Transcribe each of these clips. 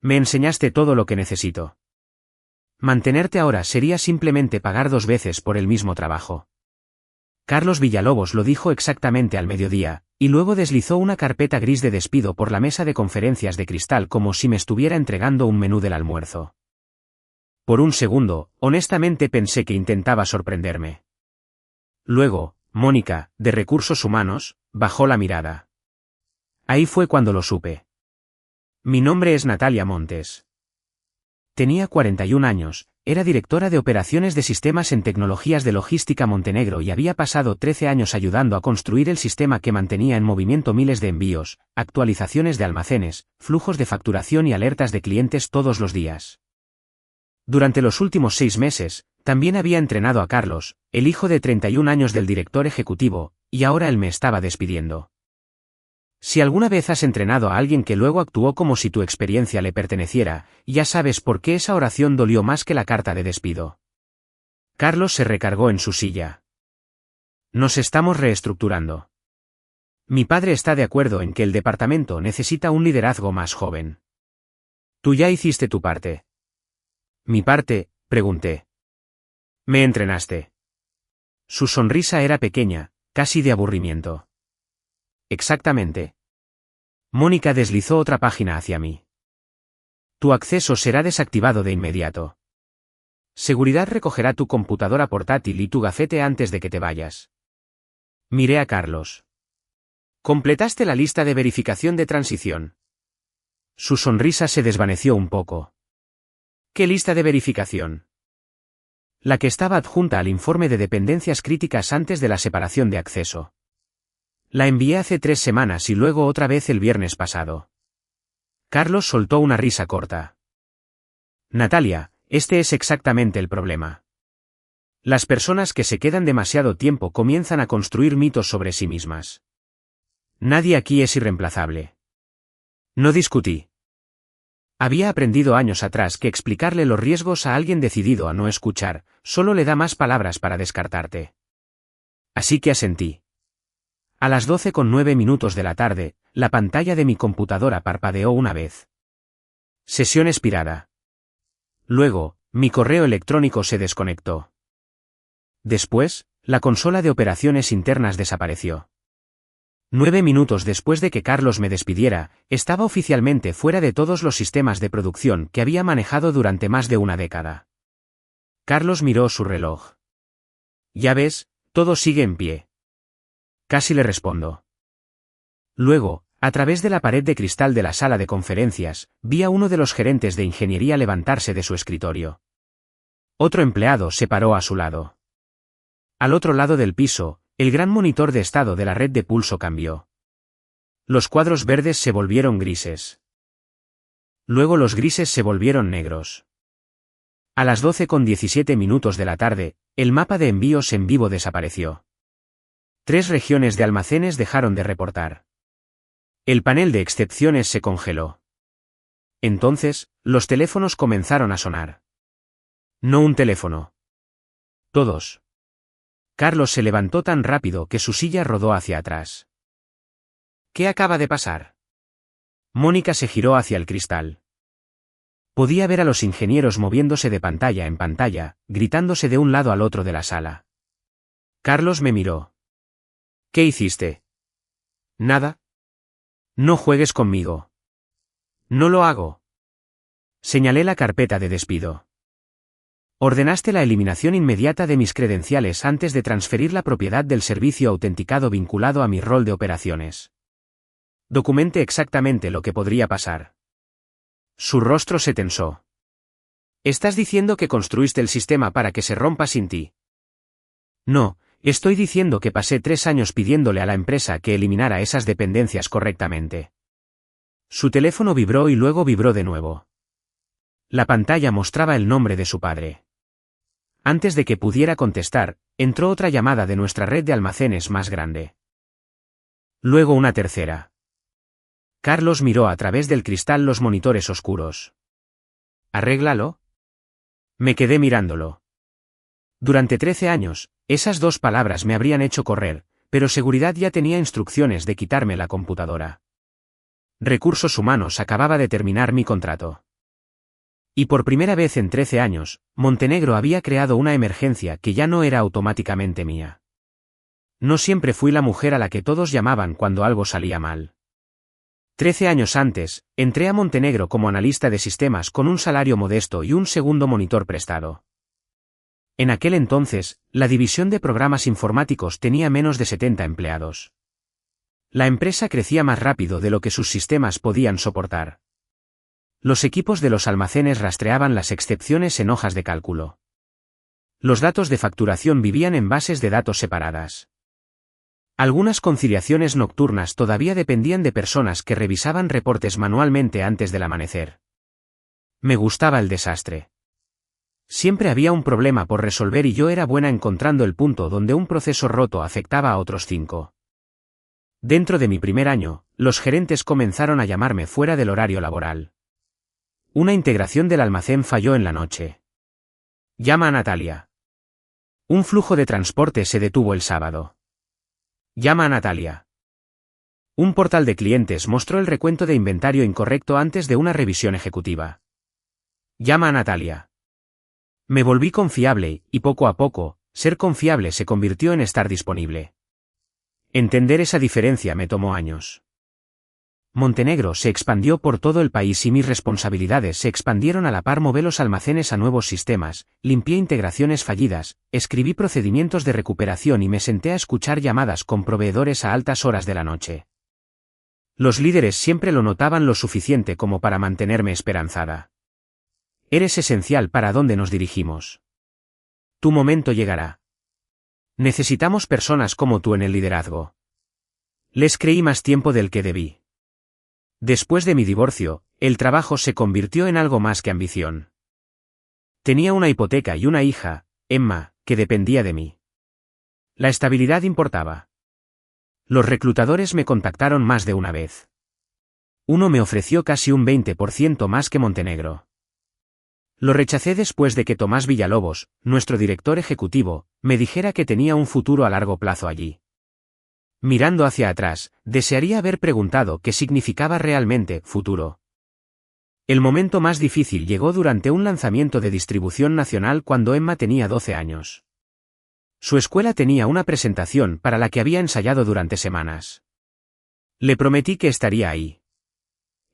Me enseñaste todo lo que necesito. Mantenerte ahora sería simplemente pagar 2 veces por el mismo trabajo. Carlos Villalobos lo dijo exactamente al mediodía, y luego deslizó una carpeta gris de despido por la mesa de conferencias de cristal como si me estuviera entregando un menú del almuerzo. Por un segundo, honestamente pensé que intentaba sorprenderme. Luego, Mónica, de Recursos Humanos, bajó la mirada. Ahí fue cuando lo supe. Mi nombre es Natalia Montes. Tenía 41 años, era directora de operaciones de sistemas en tecnologías de logística Montenegro y había pasado 13 años ayudando a construir el sistema que mantenía en movimiento miles de envíos, actualizaciones de almacenes, flujos de facturación y alertas de clientes todos los días. Durante los últimos 6 meses, también había entrenado a Carlos, el hijo de 31 años del director ejecutivo, y ahora él me estaba despidiendo. Si alguna vez has entrenado a alguien que luego actuó como si tu experiencia le perteneciera, ya sabes por qué esa oración dolió más que la carta de despido. Carlos se recargó en su silla. Nos estamos reestructurando. Mi padre está de acuerdo en que el departamento necesita un liderazgo más joven. Tú ya hiciste tu parte. ¿Mi parte? Pregunté. Me entrenaste. Su sonrisa era pequeña, casi de aburrimiento. Exactamente. Mónica deslizó otra página hacia mí. Tu acceso será desactivado de inmediato. Seguridad recogerá tu computadora portátil y tu gafete antes de que te vayas. Miré a Carlos. ¿Completaste la lista de verificación de transición? Su sonrisa se desvaneció un poco. ¿Qué lista de verificación? La que estaba adjunta al informe de dependencias críticas antes de la separación de acceso. La envié hace 3 semanas y luego otra vez el viernes pasado. Carlos soltó una risa corta. Natalia, este es exactamente el problema. Las personas que se quedan demasiado tiempo comienzan a construir mitos sobre sí mismas. Nadie aquí es irreemplazable. No discutí. Había aprendido años atrás que explicarle los riesgos a alguien decidido a no escuchar, solo le da más palabras para descartarte. Así que asentí. A las 12:09 de la tarde, la pantalla de mi computadora parpadeó una vez. Sesión expirada. Luego, mi correo electrónico se desconectó. Después, la consola de operaciones internas desapareció. 9 minutos después de que Carlos me despidiera, estaba oficialmente fuera de todos los sistemas de producción que había manejado durante más de una década. Carlos miró su reloj. Ya ves, todo sigue en pie. Casi le respondo. Luego, a través de la pared de cristal de la sala de conferencias, vi a uno de los gerentes de ingeniería levantarse de su escritorio. Otro empleado se paró a su lado. Al otro lado del piso, el gran monitor de estado de la red de pulso cambió. Los cuadros verdes se volvieron grises. Luego los grises se volvieron negros. A las 12:17 de la tarde, el mapa de envíos en vivo desapareció. 3 regiones de almacenes dejaron de reportar. El panel de excepciones se congeló. Entonces, los teléfonos comenzaron a sonar. No un teléfono. Todos. Carlos se levantó tan rápido que su silla rodó hacia atrás. ¿Qué acaba de pasar? Mónica se giró hacia el cristal. Podía ver a los ingenieros moviéndose de pantalla en pantalla, gritándose de un lado al otro de la sala. Carlos me miró. ¿Qué hiciste? Nada. No juegues conmigo. No lo hago. Señalé la carpeta de despido. Ordenaste la eliminación inmediata de mis credenciales antes de transferir la propiedad del servicio autenticado vinculado a mi rol de operaciones. Documenté exactamente lo que podría pasar. Su rostro se tensó. ¿Estás diciendo que construiste el sistema para que se rompa sin ti? No. Estoy diciendo que pasé 3 años pidiéndole a la empresa que eliminara esas dependencias correctamente. Su teléfono vibró y luego vibró de nuevo. La pantalla mostraba el nombre de su padre. Antes de que pudiera contestar, entró otra llamada de nuestra red de almacenes más grande. Luego una tercera. Carlos miró a través del cristal los monitores oscuros. ¿Arréglalo? Me quedé mirándolo. Durante 13 años, esas 2 palabras me habrían hecho correr, pero seguridad ya tenía instrucciones de quitarme la computadora. Recursos Humanos acababa de terminar mi contrato. Y por primera vez en 13 años, Montenegro había creado una emergencia que ya no era automáticamente mía. No siempre fui la mujer a la que todos llamaban cuando algo salía mal. 13 años antes, entré a Montenegro como analista de sistemas con un salario modesto y un segundo monitor prestado. En aquel entonces, la división de programas informáticos tenía menos de 70 empleados. La empresa crecía más rápido de lo que sus sistemas podían soportar. Los equipos de los almacenes rastreaban las excepciones en hojas de cálculo. Los datos de facturación vivían en bases de datos separadas. Algunas conciliaciones nocturnas todavía dependían de personas que revisaban reportes manualmente antes del amanecer. Me gustaba el desastre. Siempre había un problema por resolver y yo era buena encontrando el punto donde un proceso roto afectaba a otros 5. Dentro de mi primer año, los gerentes comenzaron a llamarme fuera del horario laboral. Una integración del almacén falló en la noche. Llama a Natalia. Un flujo de transporte se detuvo el sábado. Llama a Natalia. Un portal de clientes mostró el recuento de inventario incorrecto antes de una revisión ejecutiva. Llama a Natalia. Me volví confiable, y poco a poco, ser confiable se convirtió en estar disponible. Entender esa diferencia me tomó años. Montenegro se expandió por todo el país y mis responsabilidades se expandieron a la par. Moví los almacenes a nuevos sistemas, limpié integraciones fallidas, escribí procedimientos de recuperación y me senté a escuchar llamadas con proveedores a altas horas de la noche. Los líderes siempre lo notaban lo suficiente como para mantenerme esperanzada. Eres esencial para dónde nos dirigimos. Tu momento llegará. Necesitamos personas como tú en el liderazgo. Les creí más tiempo del que debí. Después de mi divorcio, el trabajo se convirtió en algo más que ambición. Tenía una hipoteca y una hija, Emma, que dependía de mí. La estabilidad importaba. Los reclutadores me contactaron más de una vez. Uno me ofreció casi un 20% más que Montenegro. Lo rechacé después de que Tomás Villalobos, nuestro director ejecutivo, me dijera que tenía un futuro a largo plazo allí. Mirando hacia atrás, desearía haber preguntado qué significaba realmente futuro. El momento más difícil llegó durante un lanzamiento de distribución nacional cuando Emma tenía 12 años. Su escuela tenía una presentación para la que había ensayado durante semanas. Le prometí que estaría ahí.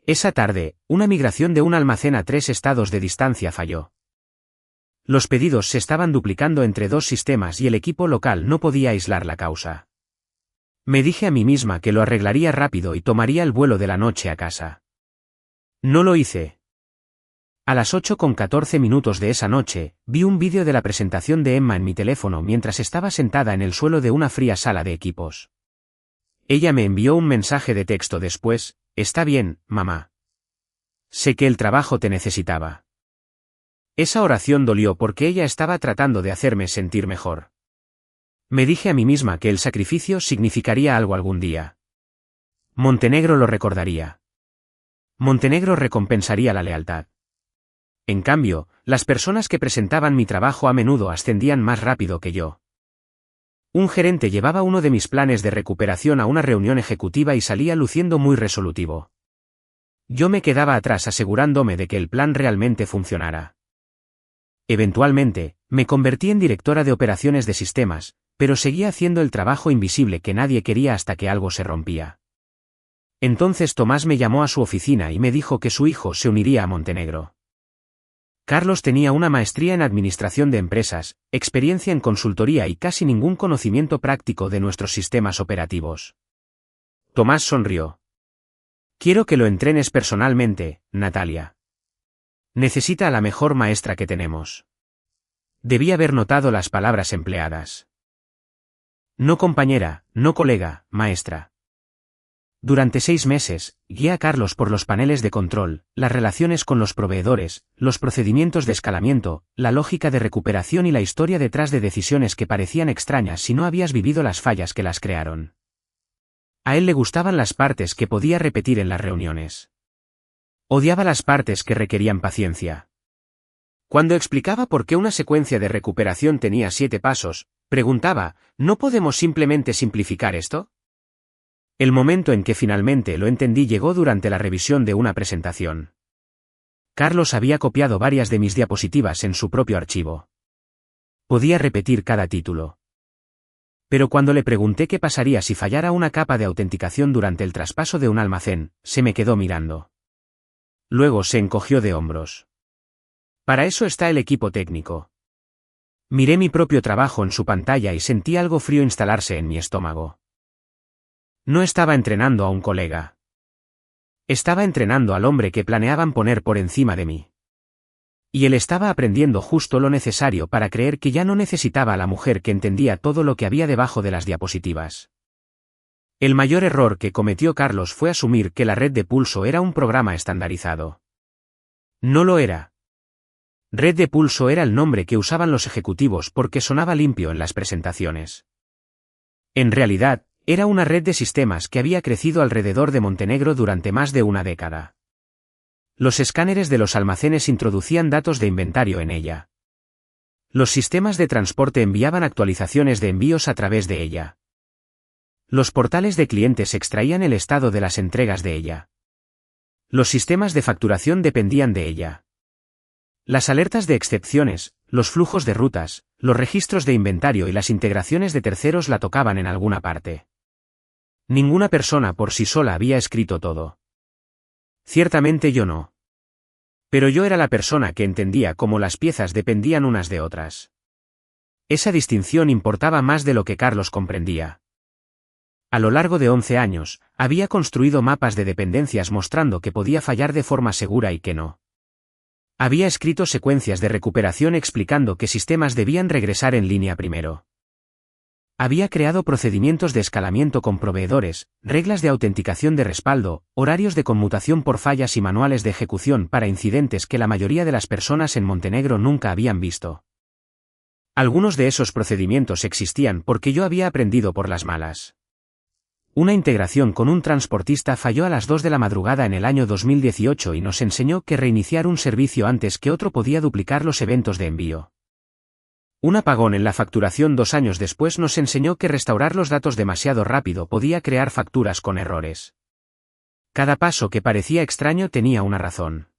Esa tarde, una migración de un almacén a 3 estados de distancia falló. Los pedidos se estaban duplicando entre 2 sistemas y el equipo local no podía aislar la causa. Me dije a mí misma que lo arreglaría rápido y tomaría el vuelo de la noche a casa. No lo hice. A las 8:14 de esa noche, vi un vídeo de la presentación de Emma en mi teléfono mientras estaba sentada en el suelo de una fría sala de equipos. Ella me envió un mensaje de texto después: «Está bien, mamá. Sé que el trabajo te necesitaba». Esa oración dolió porque ella estaba tratando de hacerme sentir mejor. Me dije a mí misma que el sacrificio significaría algo algún día. Montenegro lo recordaría. Montenegro recompensaría la lealtad. En cambio, las personas que presentaban mi trabajo a menudo ascendían más rápido que yo. Un gerente llevaba uno de mis planes de recuperación a una reunión ejecutiva y salía luciendo muy resolutivo. Yo me quedaba atrás asegurándome de que el plan realmente funcionara. Eventualmente, me convertí en directora de operaciones de sistemas, pero seguía haciendo el trabajo invisible que nadie quería hasta que algo se rompía. Entonces Tomás me llamó a su oficina y me dijo que su hijo se uniría a Montenegro. Carlos tenía una maestría en administración de empresas, experiencia en consultoría y casi ningún conocimiento práctico de nuestros sistemas operativos. Tomás sonrió. Quiero que lo entrenes personalmente, Natalia. Necesita a la mejor maestra que tenemos. Debí haber notado las palabras empleadas. No compañera, no colega, maestra. Durante 6 meses, guié a Carlos por los paneles de control, las relaciones con los proveedores, los procedimientos de escalamiento, la lógica de recuperación y la historia detrás de decisiones que parecían extrañas si no habías vivido las fallas que las crearon. A él le gustaban las partes que podía repetir en las reuniones. Odiaba las partes que requerían paciencia. Cuando explicaba por qué una secuencia de recuperación tenía 7 pasos, preguntaba: ¿no podemos simplemente simplificar esto? El momento en que finalmente lo entendí llegó durante la revisión de una presentación. Carlos había copiado varias de mis diapositivas en su propio archivo. Podía repetir cada título. Pero cuando le pregunté qué pasaría si fallara una capa de autenticación durante el traspaso de un almacén, se me quedó mirando. Luego se encogió de hombros. Para eso está el equipo técnico. Miré mi propio trabajo en su pantalla y sentí algo frío instalarse en mi estómago. No estaba entrenando a un colega. Estaba entrenando al hombre que planeaban poner por encima de mí. Y él estaba aprendiendo justo lo necesario para creer que ya no necesitaba a la mujer que entendía todo lo que había debajo de las diapositivas. El mayor error que cometió Carlos fue asumir que la red de pulso era un programa estandarizado. No lo era. Red de pulso era el nombre que usaban los ejecutivos porque sonaba limpio en las presentaciones. En realidad, era una red de sistemas que había crecido alrededor de Montenegro durante más de una década. Los escáneres de los almacenes introducían datos de inventario en ella. Los sistemas de transporte enviaban actualizaciones de envíos a través de ella. Los portales de clientes extraían el estado de las entregas de ella. Los sistemas de facturación dependían de ella. Las alertas de excepciones, los flujos de rutas, los registros de inventario y las integraciones de terceros la tocaban en alguna parte. Ninguna persona por sí sola había escrito todo. Ciertamente yo no. Pero yo era la persona que entendía cómo las piezas dependían unas de otras. Esa distinción importaba más de lo que Carlos comprendía. A lo largo de 11 años, había construido mapas de dependencias mostrando que podía fallar de forma segura y que no. Había escrito secuencias de recuperación explicando qué sistemas debían regresar en línea primero. Había creado procedimientos de escalamiento con proveedores, reglas de autenticación de respaldo, horarios de conmutación por fallas y manuales de ejecución para incidentes que la mayoría de las personas en Montenegro nunca habían visto. Algunos de esos procedimientos existían porque yo había aprendido por las malas. Una integración con un transportista falló a las 2 de la madrugada en el año 2018 y nos enseñó que reiniciar un servicio antes que otro podía duplicar los eventos de envío. Un apagón en la facturación 2 años después nos enseñó que restaurar los datos demasiado rápido podía crear facturas con errores. Cada paso que parecía extraño tenía una razón.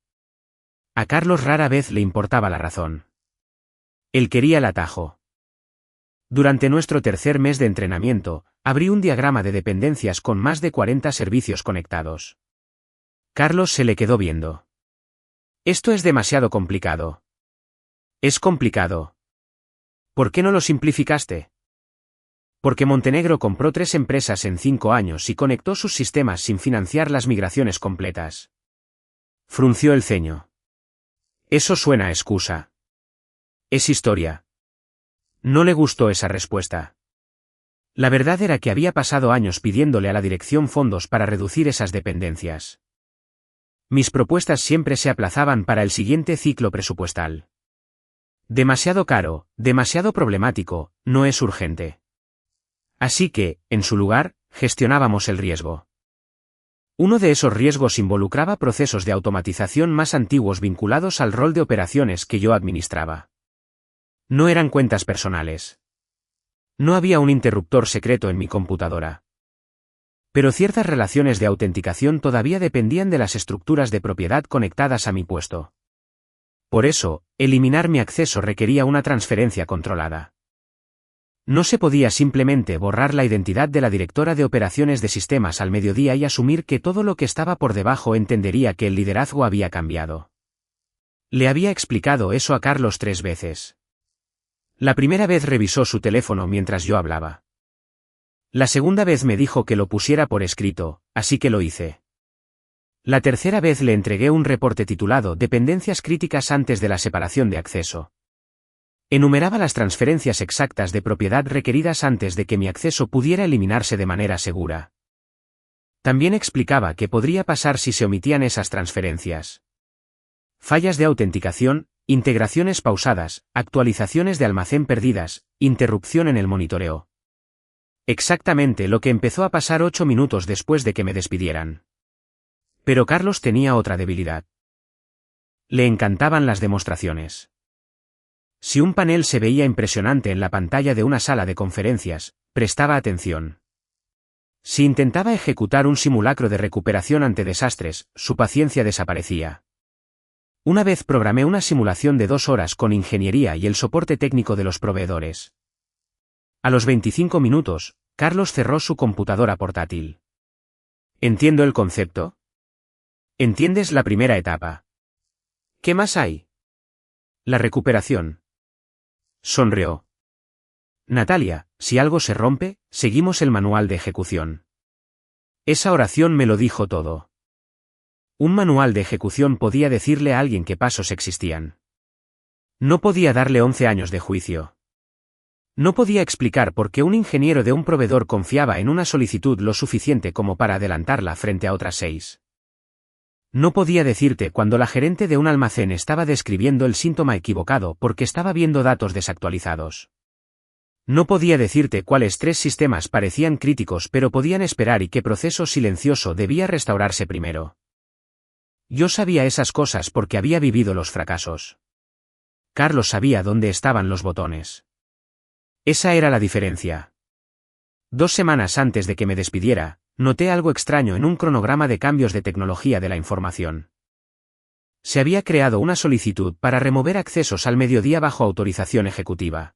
A Carlos rara vez le importaba la razón. Él quería el atajo. Durante nuestro tercer mes de entrenamiento, abrí un diagrama de dependencias con más de 40 servicios conectados. Carlos se le quedó viendo. Esto es demasiado complicado. Es complicado. ¿Por qué no lo simplificaste? Porque Montenegro compró 3 empresas en 5 años y conectó sus sistemas sin financiar las migraciones completas. Frunció el ceño. Eso suena a excusa. Es historia. No le gustó esa respuesta. La verdad era que había pasado años pidiéndole a la dirección fondos para reducir esas dependencias. Mis propuestas siempre se aplazaban para el siguiente ciclo presupuestal. Demasiado caro, demasiado problemático, no es urgente. Así que, en su lugar, gestionábamos el riesgo. Uno de esos riesgos involucraba procesos de automatización más antiguos vinculados al rol de operaciones que yo administraba. No eran cuentas personales. No había un interruptor secreto en mi computadora. Pero ciertas relaciones de autenticación todavía dependían de las estructuras de propiedad conectadas a mi puesto. Por eso, eliminar mi acceso requería una transferencia controlada. No se podía simplemente borrar la identidad de la directora de operaciones de sistemas al mediodía y asumir que todo lo que estaba por debajo entendería que el liderazgo había cambiado. Le había explicado eso a Carlos 3 veces. La primera vez revisó su teléfono mientras yo hablaba. La segunda vez me dijo que lo pusiera por escrito, así que lo hice. La tercera vez le entregué un reporte titulado Dependencias críticas antes de la separación de acceso. Enumeraba las transferencias exactas de propiedad requeridas antes de que mi acceso pudiera eliminarse de manera segura. También explicaba qué podría pasar si se omitían esas transferencias. Fallas de autenticación, integraciones pausadas, actualizaciones de almacén perdidas, interrupción en el monitoreo. Exactamente lo que empezó a pasar 8 minutos después de que me despidieran. Pero Carlos tenía otra debilidad. Le encantaban las demostraciones. Si un panel se veía impresionante en la pantalla de una sala de conferencias, prestaba atención. Si intentaba ejecutar un simulacro de recuperación ante desastres, su paciencia desaparecía. Una vez programé una simulación de 2 horas con ingeniería y el soporte técnico de los proveedores. A los 25 minutos, Carlos cerró su computadora portátil. ¿Entiendo el concepto? ¿Entiendes la primera etapa? ¿Qué más hay? La recuperación. Sonrió. Natalia, si algo se rompe, seguimos el manual de ejecución. Esa oración me lo dijo todo. Un manual de ejecución podía decirle a alguien qué pasos existían. No podía darle 11 años de juicio. No podía explicar por qué un ingeniero de un proveedor confiaba en una solicitud lo suficiente como para adelantarla frente a otras 6. No podía decirte cuando la gerente de un almacén estaba describiendo el síntoma equivocado porque estaba viendo datos desactualizados. No podía decirte cuáles 3 sistemas parecían críticos pero podían esperar y qué proceso silencioso debía restaurarse primero. Yo sabía esas cosas porque había vivido los fracasos. Carlos sabía dónde estaban los botones. Esa era la diferencia. 2 semanas antes de que me despidiera, noté algo extraño en un cronograma de cambios de tecnología de la información. Se había creado una solicitud para remover accesos al mediodía bajo autorización ejecutiva.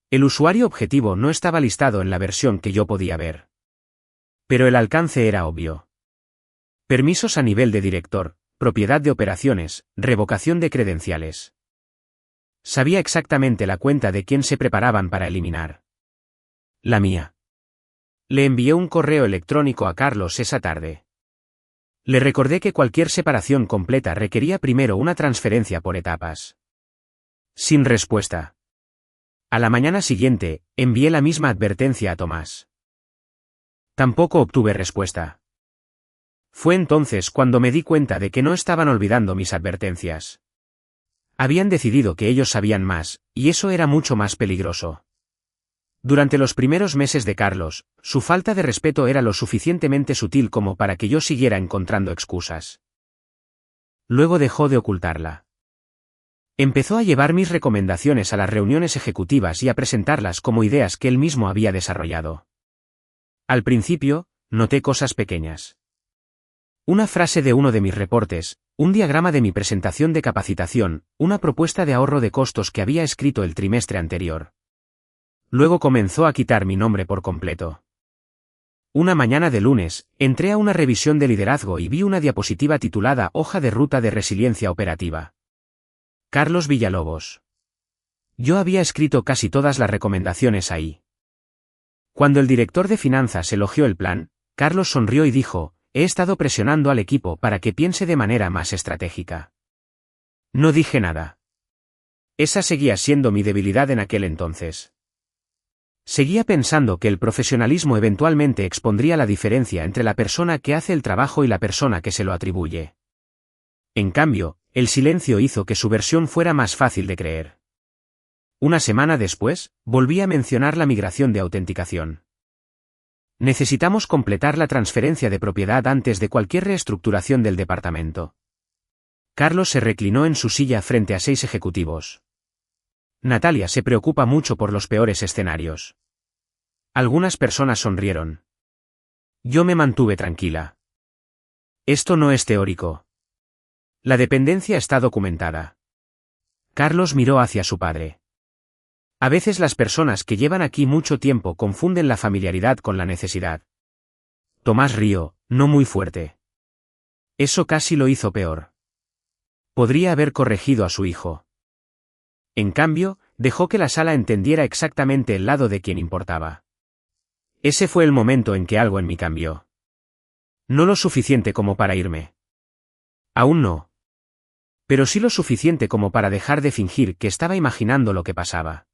El usuario objetivo no estaba listado en la versión que yo podía ver. Pero el alcance era obvio. Permisos a nivel de director, propiedad de operaciones, revocación de credenciales. Sabía exactamente la cuenta de quién se preparaban para eliminar. La mía. Le envié un correo electrónico a Carlos esa tarde. Le recordé que cualquier separación completa requería primero una transferencia por etapas. Sin respuesta. A la mañana siguiente, envié la misma advertencia a Tomás. Tampoco obtuve respuesta. Fue entonces cuando me di cuenta de que no estaban olvidando mis advertencias. Habían decidido que ellos sabían más, y eso era mucho más peligroso. Durante los primeros meses de Carlos, su falta de respeto era lo suficientemente sutil como para que yo siguiera encontrando excusas. Luego dejó de ocultarla. Empezó a llevar mis recomendaciones a las reuniones ejecutivas y a presentarlas como ideas que él mismo había desarrollado. Al principio, noté cosas pequeñas. Una frase de uno de mis reportes, un diagrama de mi presentación de capacitación, una propuesta de ahorro de costos que había escrito el trimestre anterior. Luego comenzó a quitar mi nombre por completo. Una mañana de lunes, entré a una revisión de liderazgo y vi una diapositiva titulada Hoja de Ruta de Resiliencia Operativa. Carlos Villalobos. Yo había escrito casi todas las recomendaciones ahí. Cuando el director de finanzas elogió el plan, Carlos sonrió y dijo, he estado presionando al equipo para que piense de manera más estratégica. No dije nada. Esa seguía siendo mi debilidad en aquel entonces. Seguía pensando que el profesionalismo eventualmente expondría la diferencia entre la persona que hace el trabajo y la persona que se lo atribuye. En cambio, el silencio hizo que su versión fuera más fácil de creer. Una semana después, volví a mencionar la migración de autenticación. Necesitamos completar la transferencia de propiedad antes de cualquier reestructuración del departamento. Carlos se reclinó en su silla frente a 6 ejecutivos. Natalia se preocupa mucho por los peores escenarios. Algunas personas sonrieron. Yo me mantuve tranquila. Esto no es teórico. La dependencia está documentada. Carlos miró hacia su padre. A veces las personas que llevan aquí mucho tiempo confunden la familiaridad con la necesidad. Tomás rió, no muy fuerte. Eso casi lo hizo peor. Podría haber corregido a su hijo. En cambio, dejó que la sala entendiera exactamente el lado de quien importaba. Ese fue el momento en que algo en mí cambió. No lo suficiente como para irme. Aún no. Pero sí lo suficiente como para dejar de fingir que estaba imaginando lo que pasaba.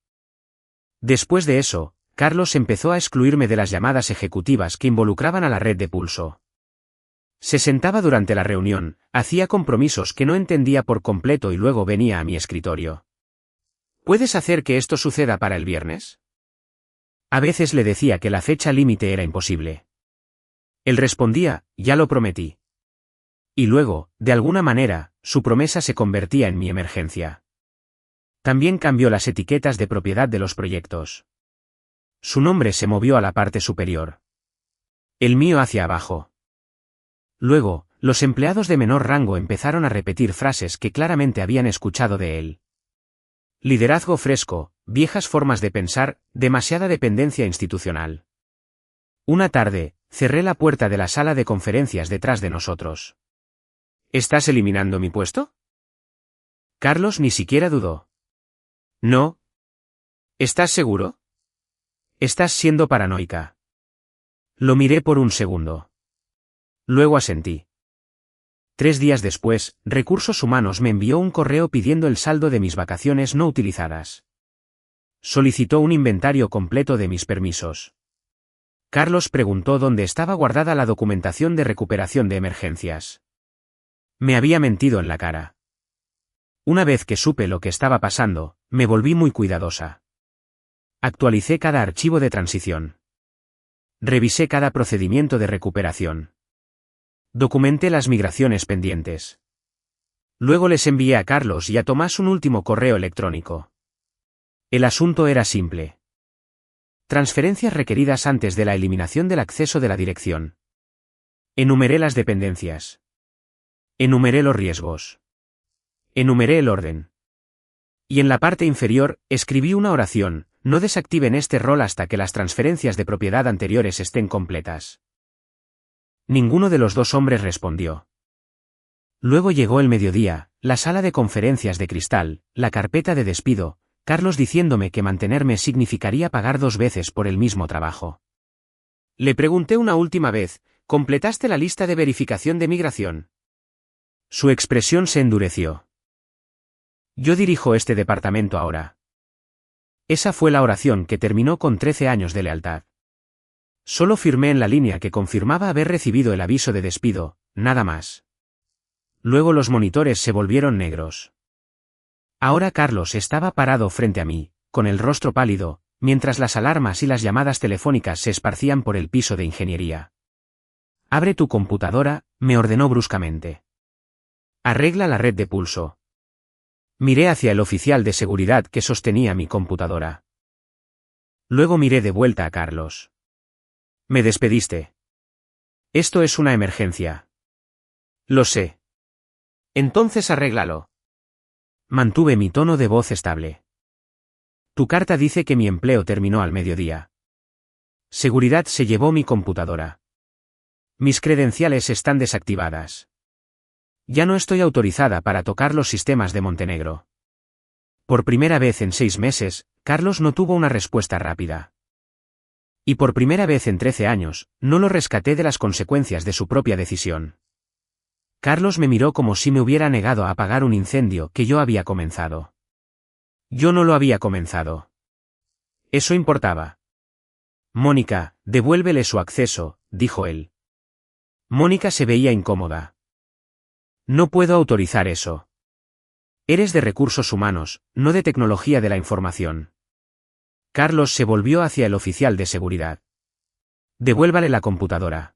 Después de eso, Carlos empezó a excluirme de las llamadas ejecutivas que involucraban a la red de pulso. Se sentaba durante la reunión, hacía compromisos que no entendía por completo y luego venía a mi escritorio. ¿Puedes hacer que esto suceda para el viernes? A veces le decía que la fecha límite era imposible. Él respondía, ya lo prometí. Y luego, de alguna manera, su promesa se convertía en mi emergencia. También cambió las etiquetas de propiedad de los proyectos. Su nombre se movió a la parte superior. El mío hacia abajo. Luego, Los empleados de menor rango empezaron a repetir frases que claramente habían escuchado de él. Liderazgo fresco, viejas formas de pensar, demasiada dependencia institucional. Una tarde, cerré la puerta de la sala de conferencias detrás de nosotros. ¿Estás eliminando mi puesto? Carlos ni siquiera dudó. No. ¿Estás seguro? Estás siendo paranoica. Lo miré por un segundo. Luego asentí. 3 días después, Recursos Humanos me envió un correo pidiendo el saldo de mis vacaciones no utilizadas. Solicitó un inventario completo de mis permisos. Carlos preguntó dónde estaba guardada la documentación de recuperación de emergencias. Me había mentido en la cara. Una vez que supe lo que estaba pasando, me volví muy cuidadosa. Actualicé cada archivo de transición. Revisé cada procedimiento de recuperación. Documenté las migraciones pendientes. Luego les envié a Carlos y a Tomás un último correo electrónico. El asunto era simple. Transferencias requeridas antes de la eliminación del acceso de la dirección. Enumeré las dependencias. Enumeré los riesgos. Enumeré el orden. Y en la parte inferior, escribí una oración: no desactiven este rol hasta que las transferencias de propiedad anteriores estén completas. Ninguno de los dos hombres respondió. Luego llegó el mediodía, la sala de conferencias de cristal, la carpeta de despido, Carlos diciéndome que mantenerme significaría pagar 2 veces por el mismo trabajo. Le pregunté una última vez: ¿completaste la lista de verificación de migración? Su expresión se endureció. Yo dirijo este departamento ahora. Esa fue la oración que terminó con 13 años de lealtad. Solo firmé en la línea que confirmaba haber recibido el aviso de despido, nada más. Luego los monitores se volvieron negros. Ahora Carlos estaba parado frente a mí, con el rostro pálido, mientras las alarmas y las llamadas telefónicas se esparcían por el piso de ingeniería. Abre tu computadora, me ordenó bruscamente. Arregla la red de pulso. Miré hacia el oficial de seguridad que sostenía mi computadora. Luego miré de vuelta a Carlos. Me despediste. Esto es una emergencia. Lo sé. Entonces arréglalo. Mantuve mi tono de voz estable. Tu carta dice que mi empleo terminó al mediodía. Seguridad se llevó mi computadora. Mis credenciales están desactivadas. Ya no estoy autorizada para tocar los sistemas de Montenegro. Por primera vez en 6 meses, Carlos no tuvo una respuesta rápida. Y por primera vez en 13 años, no lo rescaté de las consecuencias de su propia decisión. Carlos me miró como si me hubiera negado a apagar un incendio que yo había comenzado. Yo no lo había comenzado. Eso importaba. Mónica, devuélvele su acceso, dijo él. Mónica se veía incómoda. No puedo autorizar eso. Eres de recursos humanos, no de tecnología de la información. Carlos se volvió hacia el oficial de seguridad. Devuélvale la computadora.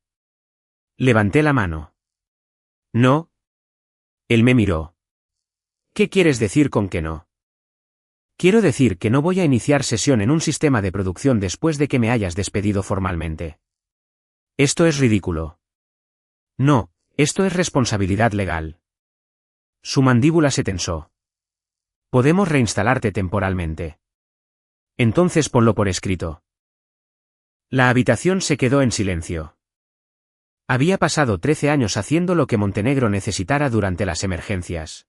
Levanté la mano. No. Él me miró. ¿Qué quieres decir con que no? Quiero decir que no voy a iniciar sesión en un sistema de producción después de que me hayas despedido formalmente. Esto es ridículo. No, esto es responsabilidad legal. Su mandíbula se tensó. Podemos reinstalarte temporalmente. Entonces ponlo por escrito. La habitación se quedó en silencio. Había pasado 13 años haciendo lo que Montenegro necesitara durante las emergencias.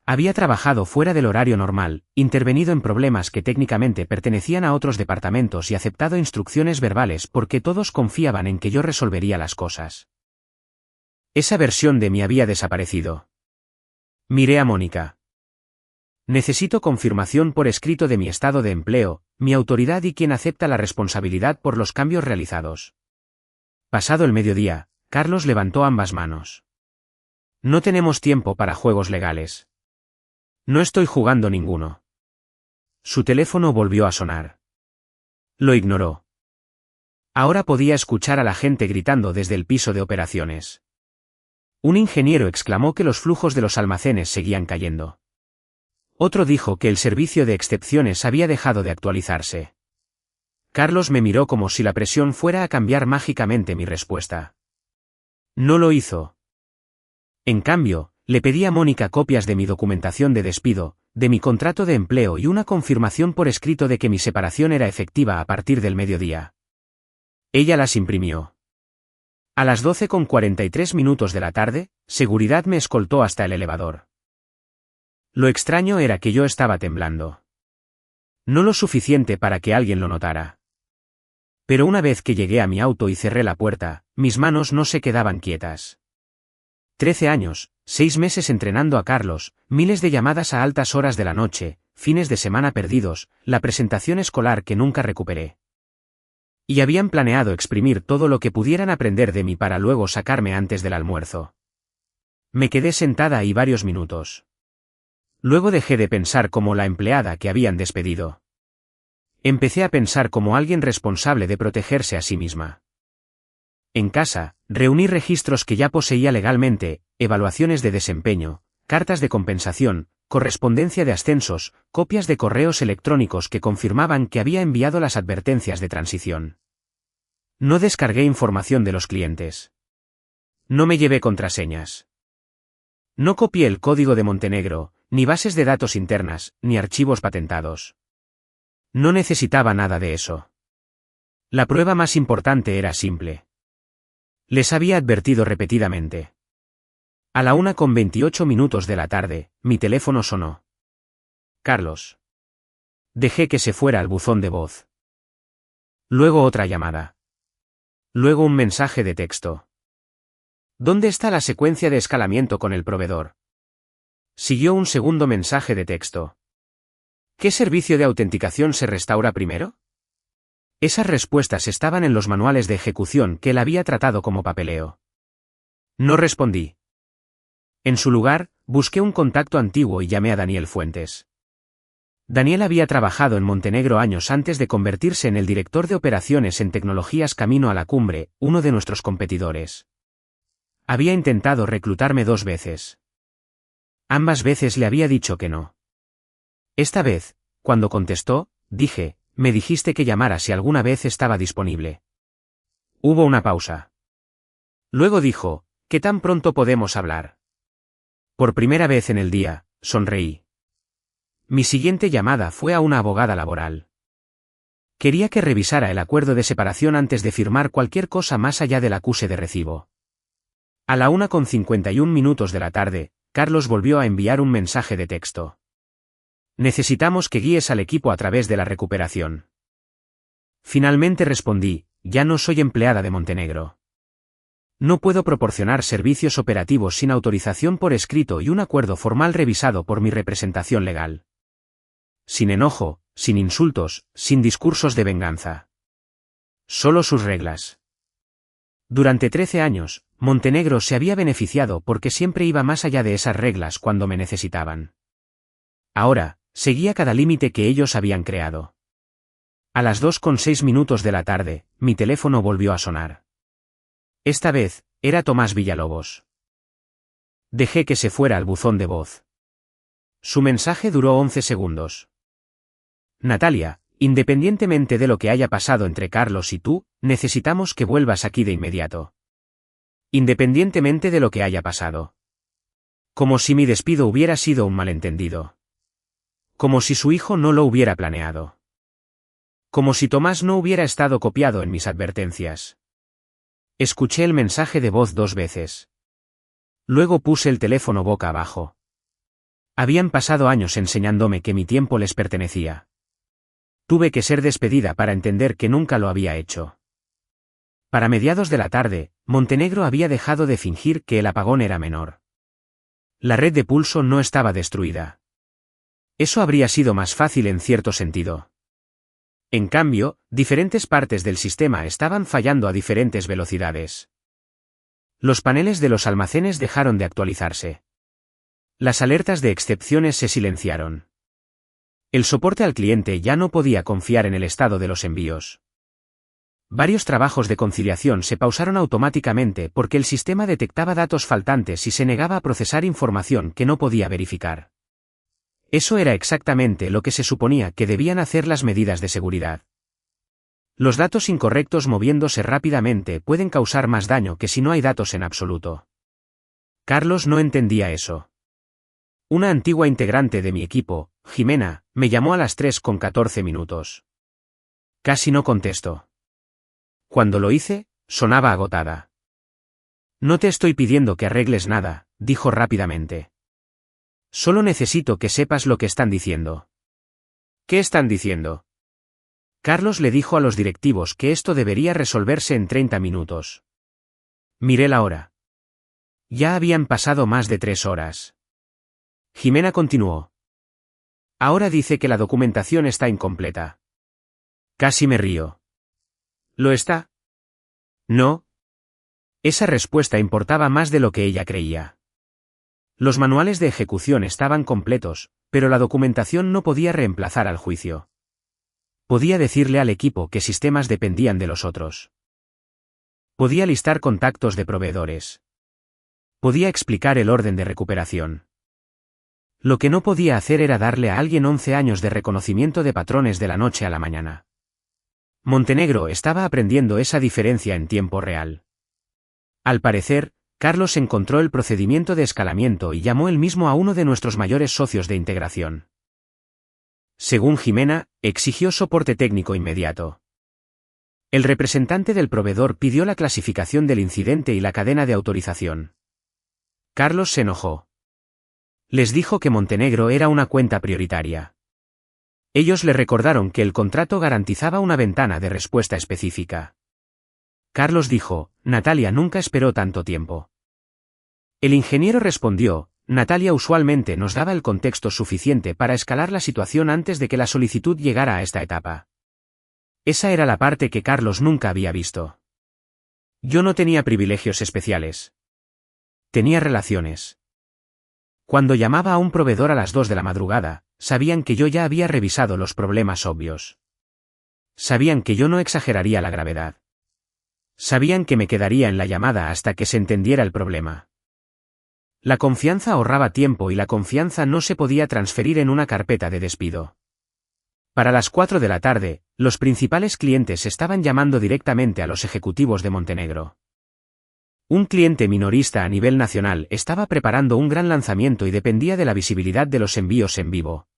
Había trabajado fuera del horario normal, intervenido en problemas que técnicamente pertenecían a otros departamentos y aceptado instrucciones verbales porque todos confiaban en que yo resolvería las cosas. Esa versión de mí había desaparecido. Miré a Mónica. Necesito confirmación por escrito de mi estado de empleo, mi autoridad y quien acepta la responsabilidad por los cambios realizados. Pasado el mediodía, Carlos levantó ambas manos. No tenemos tiempo para juegos legales. No estoy jugando ninguno. Su teléfono volvió a sonar. Lo ignoró. Ahora podía escuchar a la gente gritando desde el piso de operaciones. Un ingeniero exclamó que los flujos de los almacenes seguían cayendo. Otro dijo que el servicio de excepciones había dejado de actualizarse. Carlos me miró como si la presión fuera a cambiar mágicamente mi respuesta. No lo hizo. En cambio, le pedí a Mónica copias de mi documentación de despido, de mi contrato de empleo y una confirmación por escrito de que mi separación era efectiva a partir del mediodía. Ella las imprimió. A las 12:43 de la tarde, seguridad me escoltó hasta el elevador. Lo extraño era que yo estaba temblando. No lo suficiente para que alguien lo notara. Pero una vez que llegué a mi auto y cerré la puerta, mis manos no se quedaban quietas. 13 años, 6 meses entrenando a Carlos, miles de llamadas a altas horas de la noche, fines de semana perdidos, la presentación escolar que nunca recuperé. Y habían planeado exprimir todo lo que pudieran aprender de mí para luego sacarme antes del almuerzo. Me quedé sentada ahí varios minutos. Luego dejé de pensar como la empleada que habían despedido. Empecé a pensar como alguien responsable de protegerse a sí misma. En casa, reuní registros que ya poseía legalmente, evaluaciones de desempeño, cartas de compensación, correspondencia de ascensos, copias de correos electrónicos que confirmaban que había enviado las advertencias de transición. No descargué información de los clientes. No me llevé contraseñas. No copié el código de Montenegro, ni bases de datos internas, ni archivos patentados. No necesitaba nada de eso. La prueba más importante era simple. Les había advertido repetidamente. A la 1:28 de la tarde, mi teléfono sonó. Carlos. Dejé que se fuera al buzón de voz. Luego otra llamada. Luego un mensaje de texto. ¿Dónde está la secuencia de escalamiento con el proveedor? Siguió un segundo mensaje de texto. ¿Qué servicio de autenticación se restaura primero? Esas respuestas estaban en los manuales de ejecución que él había tratado como papeleo. No respondí. En su lugar, busqué un contacto antiguo y llamé a Daniel Fuentes. Daniel había trabajado en Montenegro años antes de convertirse en el director de operaciones en tecnologías camino a la cumbre, uno de nuestros competidores. Había intentado reclutarme 2 veces. Ambas veces le había dicho que no. Esta vez, cuando contestó, dije, me dijiste que llamara si alguna vez estaba disponible. Hubo una pausa. Luego dijo, ¿qué tan pronto podemos hablar? Por primera vez en el día, sonreí. Mi siguiente llamada fue a una abogada laboral. Quería que revisara el acuerdo de separación antes de firmar cualquier cosa más allá del acuse de recibo. A la 1:51 de la tarde, Carlos volvió a enviar un mensaje de texto. Necesitamos que guíes al equipo a través de la recuperación. Finalmente respondí, ya no soy empleada de Montenegro. No puedo proporcionar servicios operativos sin autorización por escrito y un acuerdo formal revisado por mi representación legal. Sin enojo, sin insultos, sin discursos de venganza. Solo sus reglas. Durante 13 años, Montenegro se había beneficiado porque siempre iba más allá de esas reglas cuando me necesitaban. Ahora, seguía cada límite que ellos habían creado. A las 2:06 de la tarde, mi teléfono volvió a sonar. Esta vez, era Tomás Villalobos. Dejé que se fuera al buzón de voz. Su mensaje duró 11 segundos. Natalia, independientemente de lo que haya pasado entre Carlos y tú, necesitamos que vuelvas aquí de inmediato. Independientemente de lo que haya pasado. Como si mi despido hubiera sido un malentendido. Como si su hijo no lo hubiera planeado. Como si Tomás no hubiera estado copiado en mis advertencias. Escuché el mensaje de voz 2 veces. Luego puse el teléfono boca abajo. Habían pasado años enseñándome que mi tiempo les pertenecía. Tuve que ser despedida para entender que nunca lo había hecho. Para mediados de la tarde, Montenegro había dejado de fingir que el apagón era menor. La red de pulso no estaba destruida. Eso habría sido más fácil en cierto sentido. En cambio, diferentes partes del sistema estaban fallando a diferentes velocidades. Los paneles de los almacenes dejaron de actualizarse. Las alertas de excepciones se silenciaron. El soporte al cliente ya no podía confiar en el estado de los envíos. Varios trabajos de conciliación se pausaron automáticamente porque el sistema detectaba datos faltantes y se negaba a procesar información que no podía verificar. Eso era exactamente lo que se suponía que debían hacer las medidas de seguridad. Los datos incorrectos moviéndose rápidamente pueden causar más daño que si no hay datos en absoluto. Carlos no entendía eso. Una antigua integrante de mi equipo, Jimena, me llamó a las 3:14. Casi no contesto. Cuando lo hice, sonaba agotada. No te estoy pidiendo que arregles nada, dijo rápidamente. Solo necesito que sepas lo que están diciendo. ¿Qué están diciendo? Carlos le dijo a los directivos que esto debería resolverse en 30 minutos. Miré la hora. Ya habían pasado más de 3 horas. Jimena continuó. Ahora dice que la documentación está incompleta. Casi me río. ¿Lo está? No. Esa respuesta importaba más de lo que ella creía. Los manuales de ejecución estaban completos, pero la documentación no podía reemplazar al juicio. Podía decirle al equipo qué sistemas dependían de los otros. Podía listar contactos de proveedores. Podía explicar el orden de recuperación. Lo que no podía hacer era darle a alguien 11 años de reconocimiento de patrones de la noche a la mañana. Montenegro estaba aprendiendo esa diferencia en tiempo real. Al parecer, Carlos encontró el procedimiento de escalamiento y llamó él mismo a uno de nuestros mayores socios de integración. Según Jimena, exigió soporte técnico inmediato. El representante del proveedor pidió la clasificación del incidente y la cadena de autorización. Carlos se enojó. Les dijo que Montenegro era una cuenta prioritaria. Ellos le recordaron que el contrato garantizaba una ventana de respuesta específica. Carlos dijo, Natalia nunca esperó tanto tiempo. El ingeniero respondió, Natalia usualmente nos daba el contexto suficiente para escalar la situación antes de que la solicitud llegara a esta etapa. Esa era la parte que Carlos nunca había visto. Yo no tenía privilegios especiales. Tenía relaciones. Cuando llamaba a un proveedor a las 2 de la madrugada, sabían que yo ya había revisado los problemas obvios. Sabían que yo no exageraría la gravedad. Sabían que me quedaría en la llamada hasta que se entendiera el problema. La confianza ahorraba tiempo y la confianza no se podía transferir en una carpeta de despido. Para las 4 de la tarde, los principales clientes estaban llamando directamente a los ejecutivos de Montenegro. Un cliente minorista a nivel nacional estaba preparando un gran lanzamiento y dependía de la visibilidad de los envíos en vivo.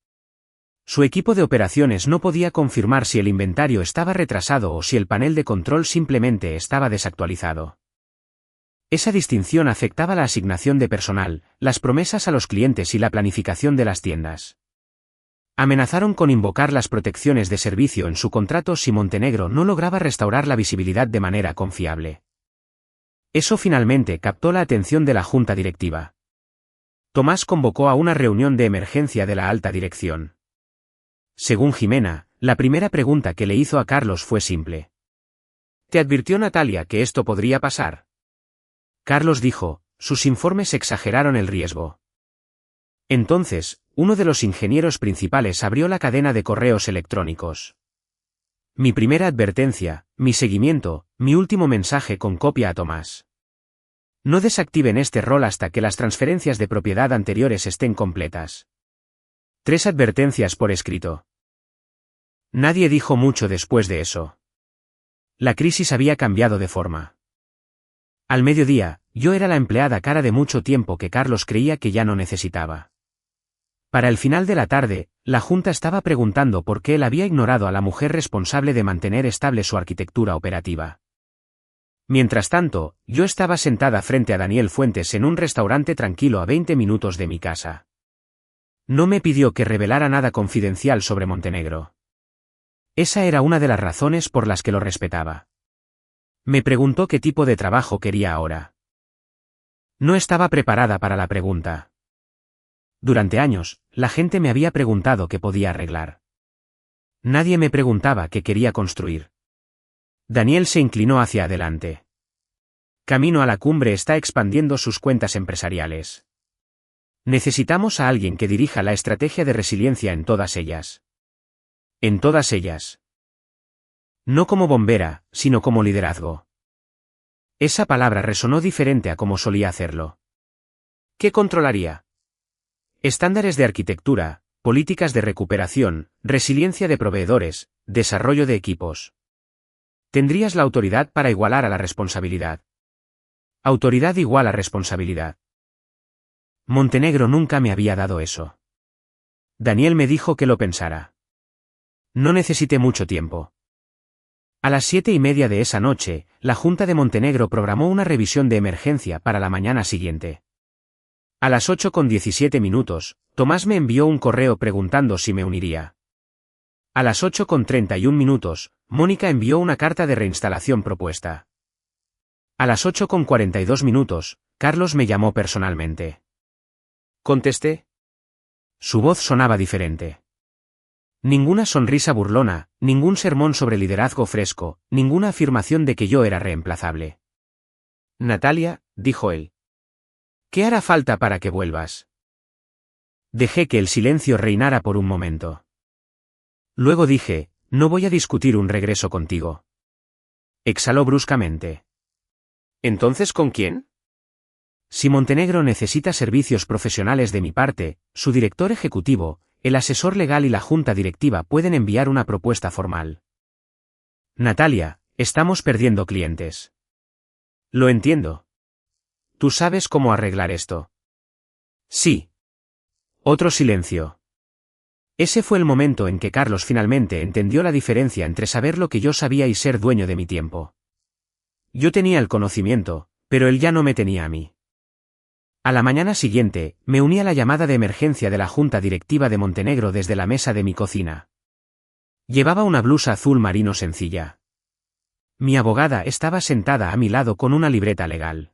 Su equipo de operaciones no podía confirmar si el inventario estaba retrasado o si el panel de control simplemente estaba desactualizado. Esa distinción afectaba la asignación de personal, las promesas a los clientes y la planificación de las tiendas. Amenazaron con invocar las protecciones de servicio en su contrato si Montenegro no lograba restaurar la visibilidad de manera confiable. Eso finalmente captó la atención de la junta directiva. Tomás convocó a una reunión de emergencia de la alta dirección. Según Jimena, la primera pregunta que le hizo a Carlos fue simple. ¿Te advirtió Natalia que esto podría pasar? Carlos dijo, sus informes exageraron el riesgo. Entonces, uno de los ingenieros principales abrió la cadena de correos electrónicos. Mi primera advertencia, mi seguimiento, mi último mensaje con copia a Tomás. No desactiven este rol hasta que las transferencias de propiedad anteriores estén completas. 3 advertencias por escrito. Nadie dijo mucho después de eso. La crisis había cambiado de forma. Al mediodía, yo era la empleada cara de mucho tiempo que Carlos creía que ya no necesitaba. Para el final de la tarde, la junta estaba preguntando por qué él había ignorado a la mujer responsable de mantener estable su arquitectura operativa. Mientras tanto, yo estaba sentada frente a Daniel Fuentes en un restaurante tranquilo a 20 minutos de mi casa. No me pidió que revelara nada confidencial sobre Montenegro. Esa era una de las razones por las que lo respetaba. Me preguntó qué tipo de trabajo quería ahora. No estaba preparada para la pregunta. Durante años, la gente me había preguntado qué podía arreglar. Nadie me preguntaba qué quería construir. Daniel se inclinó hacia adelante. Camino a la Cumbre está expandiendo sus cuentas empresariales. Necesitamos a alguien que dirija la estrategia de resiliencia en todas ellas. En todas ellas. No como bombera, sino como liderazgo. Esa palabra resonó diferente a como solía hacerlo. ¿Qué controlaría? Estándares de arquitectura, políticas de recuperación, resiliencia de proveedores, desarrollo de equipos. Tendrías la autoridad para igualar a la responsabilidad. Autoridad igual a responsabilidad. Montenegro nunca me había dado eso. Daniel me dijo que lo pensara. No necesité mucho tiempo. A las 7:30 de esa noche, la Junta de Montenegro programó una revisión de emergencia para la mañana siguiente. A las 8:17, Tomás me envió un correo preguntando si me uniría. A las 8:31, Mónica envió una carta de reinstalación propuesta. A las 8:42, Carlos me llamó personalmente. Contesté. Su voz sonaba diferente. Ninguna sonrisa burlona, ningún sermón sobre liderazgo fresco, ninguna afirmación de que yo era reemplazable. Natalia, dijo él. ¿Qué hará falta para que vuelvas? Dejé que el silencio reinara por un momento. Luego dije, no voy a discutir un regreso contigo. Exhaló bruscamente. ¿Entonces con quién? Si Montenegro necesita servicios profesionales de mi parte, su director ejecutivo, el asesor legal y la junta directiva pueden enviar una propuesta formal. Natalia, estamos perdiendo clientes. Lo entiendo. ¿Tú sabes cómo arreglar esto? Sí. Otro silencio. Ese fue el momento en que Carlos finalmente entendió la diferencia entre saber lo que yo sabía y ser dueño de mi tiempo. Yo tenía el conocimiento, pero él ya no me tenía a mí. A la mañana siguiente, me uní a la llamada de emergencia de la junta directiva de Montenegro desde la mesa de mi cocina. Llevaba una blusa azul marino sencilla. Mi abogada estaba sentada a mi lado con una libreta legal.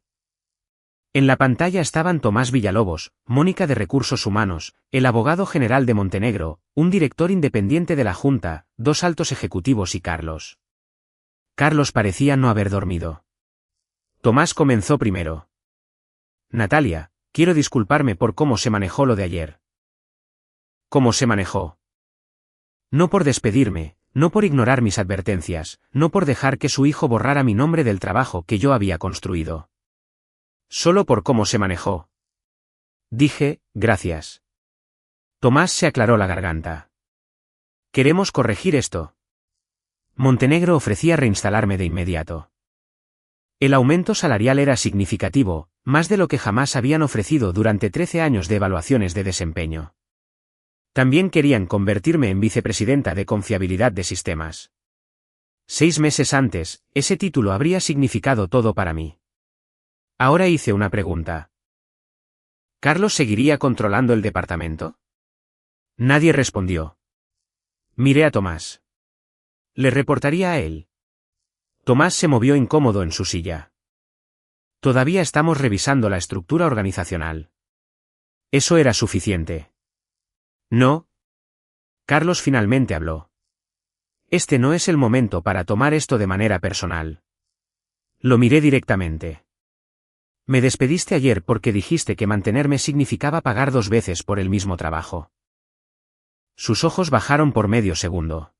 En la pantalla estaban Tomás Villalobos, Mónica de Recursos Humanos, el abogado general de Montenegro, un director independiente de la junta, 2 altos ejecutivos y Carlos. Carlos parecía no haber dormido. Tomás comenzó primero. Natalia, quiero disculparme por cómo se manejó lo de ayer. ¿Cómo se manejó? No por despedirme, no por ignorar mis advertencias, no por dejar que su hijo borrara mi nombre del trabajo que yo había construido. Solo por cómo se manejó. Dije, gracias. Tomás se aclaró la garganta. Queremos corregir esto. Montenegro ofrecía reinstalarme de inmediato. El aumento salarial era significativo, más de lo que jamás habían ofrecido durante 13 años de evaluaciones de desempeño. También querían convertirme en vicepresidenta de confiabilidad de sistemas. 6 meses antes, ese título habría significado todo para mí. Ahora hice una pregunta. ¿Carlos seguiría controlando el departamento? Nadie respondió. Miré a Tomás. ¿Le reportaría a él? Tomás se movió incómodo en su silla. Todavía estamos revisando la estructura organizacional. Eso era suficiente. No. Carlos finalmente habló. Este no es el momento para tomar esto de manera personal. Lo miré directamente. Me despediste ayer porque dijiste que mantenerme significaba pagar 2 veces por el mismo trabajo. Sus ojos bajaron por medio segundo.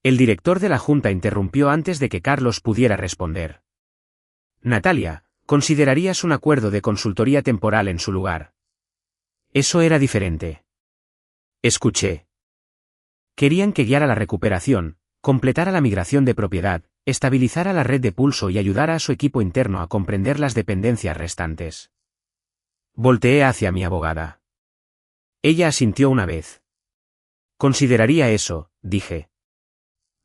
El director de la junta interrumpió antes de que Carlos pudiera responder. Natalia, ¿considerarías un acuerdo de consultoría temporal en su lugar? Eso era diferente. Escuché. Querían que guiara la recuperación, completara la migración de propiedad, estabilizara la red de pulso y ayudara a su equipo interno a comprender las dependencias restantes. Volteé hacia mi abogada. Ella asintió una vez. Consideraría eso, dije.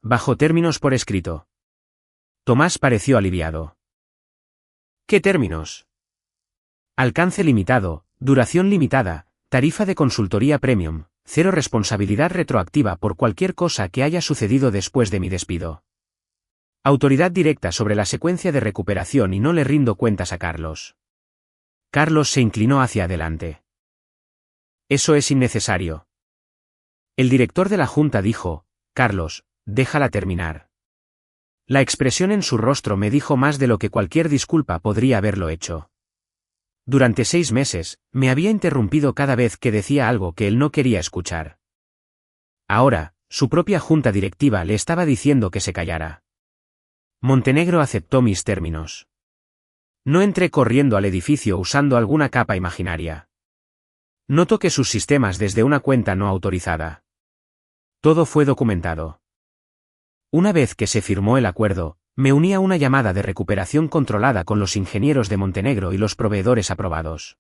Bajo términos por escrito. Tomás pareció aliviado. ¿Qué términos? Alcance limitado, duración limitada, tarifa de consultoría premium, 0 responsabilidad retroactiva por cualquier cosa que haya sucedido después de mi despido. Autoridad directa sobre la secuencia de recuperación y no le rindo cuentas a Carlos. Carlos se inclinó hacia adelante. Eso es innecesario. El director de la junta dijo, Carlos, déjala terminar. La expresión en su rostro me dijo más de lo que cualquier disculpa podría haberlo hecho. Durante 6 meses, me había interrumpido cada vez que decía algo que él no quería escuchar. Ahora, su propia junta directiva le estaba diciendo que se callara. Montenegro aceptó mis términos. No entré corriendo al edificio usando alguna capa imaginaria. No toqué sus sistemas desde una cuenta no autorizada. Todo fue documentado. Una vez que se firmó el acuerdo, me uní a una llamada de recuperación controlada con los ingenieros de Montenegro y los proveedores aprobados.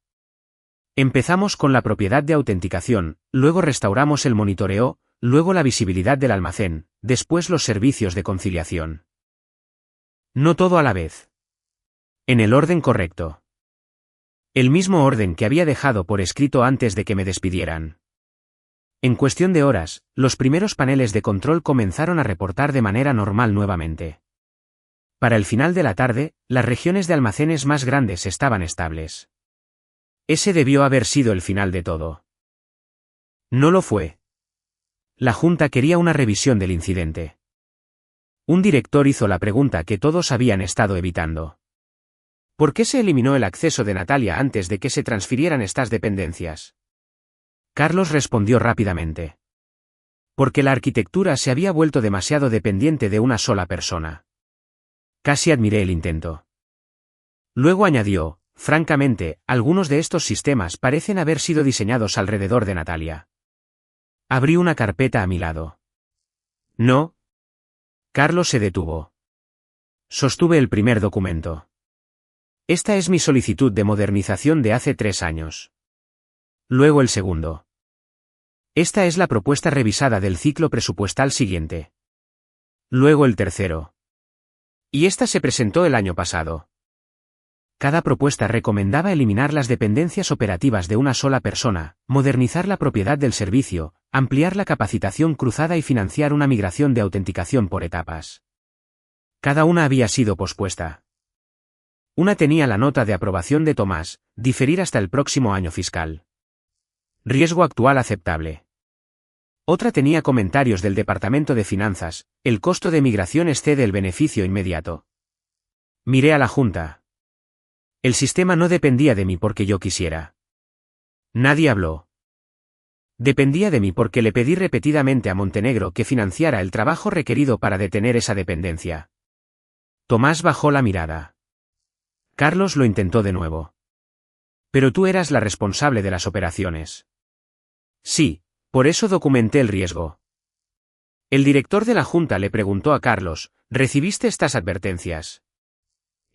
Empezamos con la propiedad de autenticación, luego restauramos el monitoreo, luego la visibilidad del almacén, después los servicios de conciliación. No todo a la vez. En el orden correcto. El mismo orden que había dejado por escrito antes de que me despidieran. En cuestión de horas, los primeros paneles de control comenzaron a reportar de manera normal nuevamente. Para el final de la tarde, las regiones de almacenes más grandes estaban estables. Ese debió haber sido el final de todo. No lo fue. La Junta quería una revisión del incidente. Un director hizo la pregunta que todos habían estado evitando. ¿Por qué se eliminó el acceso de Natalia antes de que se transfirieran estas dependencias? Carlos respondió rápidamente. Porque la arquitectura se había vuelto demasiado dependiente de una sola persona. Casi admiré el intento. Luego añadió, francamente, algunos de estos sistemas parecen haber sido diseñados alrededor de Natalia. Abrí una carpeta a mi lado. No. Carlos se detuvo. Sostuve el primer documento. Esta es mi solicitud de modernización de hace 3 años. Luego el segundo. Esta es la propuesta revisada del ciclo presupuestal siguiente. Luego el tercero. Y esta se presentó el año pasado. Cada propuesta recomendaba eliminar las dependencias operativas de una sola persona, modernizar la propiedad del servicio, ampliar la capacitación cruzada y financiar una migración de autenticación por etapas. Cada una había sido pospuesta. Una tenía la nota de aprobación de Tomás, diferir hasta el próximo año fiscal. Riesgo actual aceptable. Otra tenía comentarios del Departamento de Finanzas, el costo de migración excede el beneficio inmediato. Miré a la Junta. El sistema no dependía de mí porque yo quisiera. Nadie habló. Dependía de mí porque le pedí repetidamente a Montenegro que financiara el trabajo requerido para detener esa dependencia. Tomás bajó la mirada. Carlos lo intentó de nuevo. Pero tú eras la responsable de las operaciones. Sí, por eso documenté el riesgo. El director de la Junta le preguntó a Carlos, ¿recibiste estas advertencias?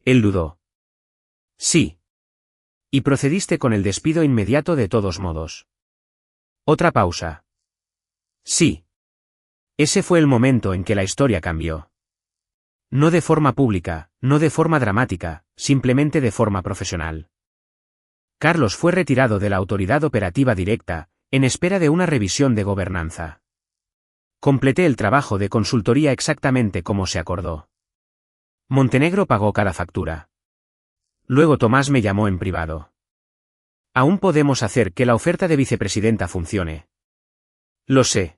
Él dudó. Sí. Y procediste con el despido inmediato de todos modos. Otra pausa. Sí. Ese fue el momento en que la historia cambió. No de forma pública, no de forma dramática, simplemente de forma profesional. Carlos fue retirado de la autoridad operativa directa, en espera de una revisión de gobernanza. Completé el trabajo de consultoría exactamente como se acordó. Montenegro pagó cada factura. Luego Tomás me llamó en privado. Aún podemos hacer que la oferta de vicepresidenta funcione. Lo sé.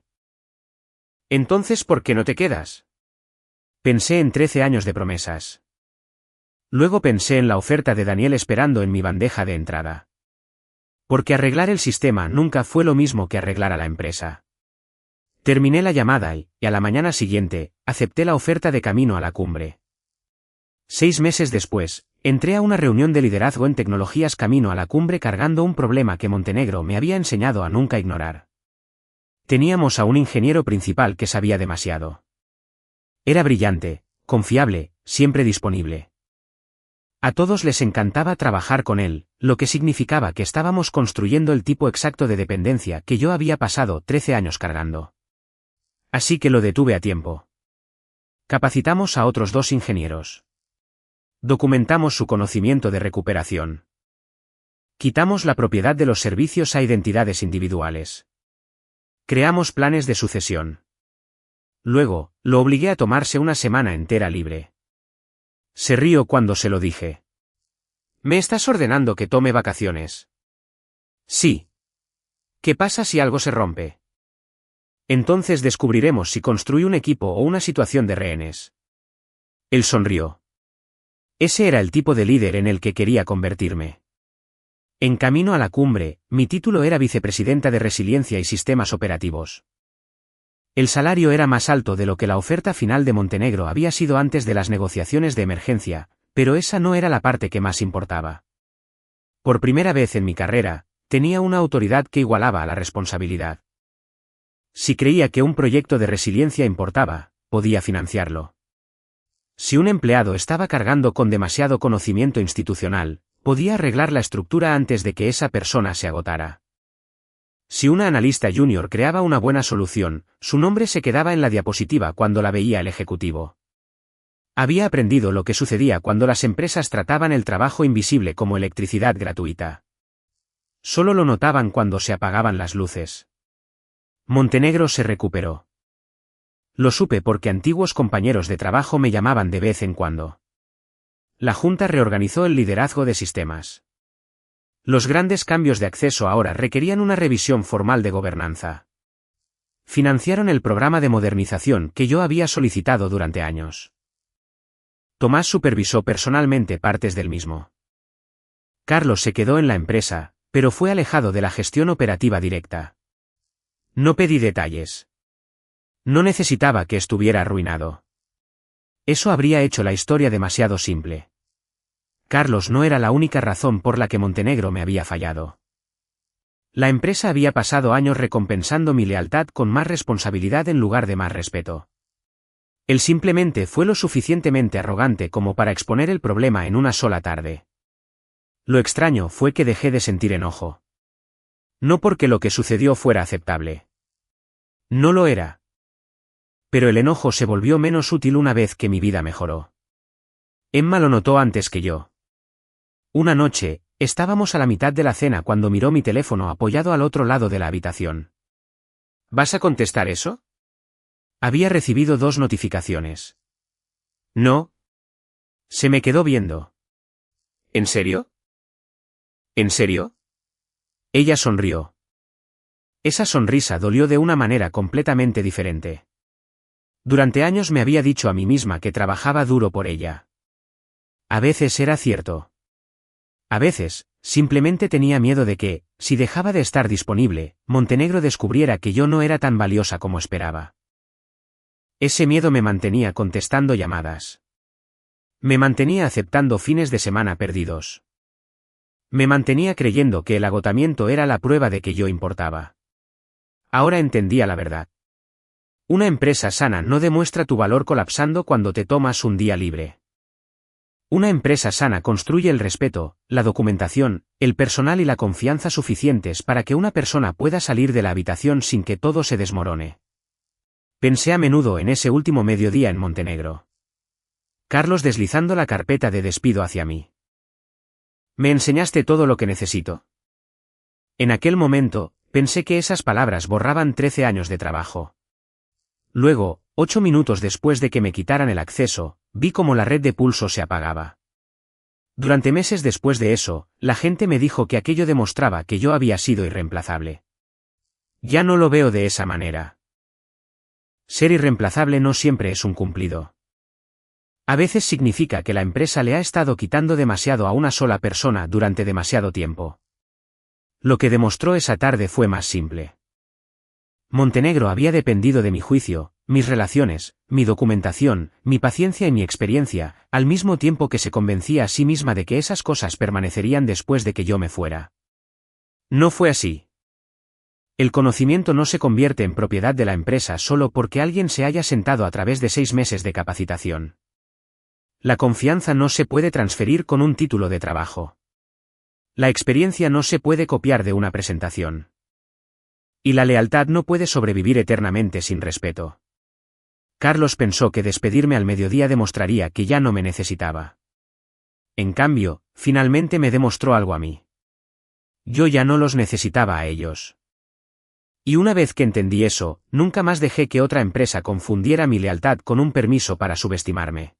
Entonces, ¿por qué no te quedas? Pensé en 13 años de promesas. Luego pensé en la oferta de Daniel esperando en mi bandeja de entrada. Porque arreglar el sistema nunca fue lo mismo que arreglar a la empresa. Terminé la llamada y, a la mañana siguiente, acepté la oferta de camino a la cumbre. 6 meses después, entré a una reunión de liderazgo en tecnologías camino a la cumbre cargando un problema que Montenegro me había enseñado a nunca ignorar. Teníamos a un ingeniero principal que sabía demasiado. Era brillante, confiable, siempre disponible. A todos les encantaba trabajar con él, lo que significaba que estábamos construyendo el tipo exacto de dependencia que yo había pasado 13 años cargando. Así que lo detuve a tiempo. Capacitamos a otros 2 ingenieros. Documentamos su conocimiento de recuperación. Quitamos la propiedad de los servicios a identidades individuales. Creamos planes de sucesión. Luego, lo obligué a tomarse una semana entera libre. Se rió cuando se lo dije. ¿Me estás ordenando que tome vacaciones? Sí. ¿Qué pasa si algo se rompe? Entonces descubriremos si construí un equipo o una situación de rehenes. Él sonrió. Ese era el tipo de líder en el que quería convertirme. En camino a la cumbre, mi título era vicepresidenta de Resiliencia y Sistemas Operativos. El salario era más alto de lo que la oferta final de Montenegro había sido antes de las negociaciones de emergencia, pero esa no era la parte que más importaba. Por primera vez en mi carrera, tenía una autoridad que igualaba a la responsabilidad. Si creía que un proyecto de resiliencia importaba, podía financiarlo. Si un empleado estaba cargando con demasiado conocimiento institucional, podía arreglar la estructura antes de que esa persona se agotara. Si una analista junior creaba una buena solución, su nombre se quedaba en la diapositiva cuando la veía el ejecutivo. Había aprendido lo que sucedía cuando las empresas trataban el trabajo invisible como electricidad gratuita. Solo lo notaban cuando se apagaban las luces. Montenegro se recuperó. Lo supe porque antiguos compañeros de trabajo me llamaban de vez en cuando. La Junta reorganizó el liderazgo de sistemas. Los grandes cambios de acceso ahora requerían una revisión formal de gobernanza. Financiaron el programa de modernización que yo había solicitado durante años. Tomás supervisó personalmente partes del mismo. Carlos se quedó en la empresa, pero fue alejado de la gestión operativa directa. No pedí detalles. No necesitaba que estuviera arruinado. Eso habría hecho la historia demasiado simple. Carlos no era la única razón por la que Montenegro me había fallado. La empresa había pasado años recompensando mi lealtad con más responsabilidad en lugar de más respeto. Él simplemente fue lo suficientemente arrogante como para exponer el problema en una sola tarde. Lo extraño fue que dejé de sentir enojo. No porque lo que sucedió fuera aceptable. No lo era. Pero el enojo se volvió menos útil una vez que mi vida mejoró. Emma lo notó antes que yo. Una noche, estábamos a la mitad de la cena cuando miró mi teléfono apoyado al otro lado de la habitación. ¿Vas a contestar eso? Había recibido 2 notificaciones. No. Se me quedó viendo. ¿En serio? ¿En serio? Ella sonrió. Esa sonrisa dolió de una manera completamente diferente. Durante años me había dicho a mí misma que trabajaba duro por ella. A veces era cierto. A veces, simplemente tenía miedo de que, si dejaba de estar disponible, Montenegro descubriera que yo no era tan valiosa como esperaba. Ese miedo me mantenía contestando llamadas. Me mantenía aceptando fines de semana perdidos. Me mantenía creyendo que el agotamiento era la prueba de que yo importaba. Ahora entendía la verdad. Una empresa sana no demuestra tu valor colapsando cuando te tomas un día libre. Una empresa sana construye el respeto, la documentación, el personal y la confianza suficientes para que una persona pueda salir de la habitación sin que todo se desmorone. Pensé a menudo en ese último mediodía en Montenegro. Carlos deslizando la carpeta de despido hacia mí. ¿Me enseñaste todo lo que necesito? En aquel momento, pensé que esas palabras borraban 13 años de trabajo. Luego, 8 minutos después de que me quitaran el acceso, vi cómo la red de pulso se apagaba. Durante meses después de eso, la gente me dijo que aquello demostraba que yo había sido irreemplazable. Ya no lo veo de esa manera. Ser irreemplazable no siempre es un cumplido. A veces significa que la empresa le ha estado quitando demasiado a una sola persona durante demasiado tiempo. Lo que demostró esa tarde fue más simple. Montenegro había dependido de mi juicio, mis relaciones, mi documentación, mi paciencia y mi experiencia, al mismo tiempo que se convencía a sí misma de que esas cosas permanecerían después de que yo me fuera. No fue así. El conocimiento no se convierte en propiedad de la empresa solo porque alguien se haya sentado a través de 6 meses de capacitación. La confianza no se puede transferir con un título de trabajo. La experiencia no se puede copiar de una presentación. Y la lealtad no puede sobrevivir eternamente sin respeto. Carlos pensó que despedirme al mediodía demostraría que ya no me necesitaba. En cambio, finalmente me demostró algo a mí. Yo ya no los necesitaba a ellos. Y una vez que entendí eso, nunca más dejé que otra empresa confundiera mi lealtad con un permiso para subestimarme.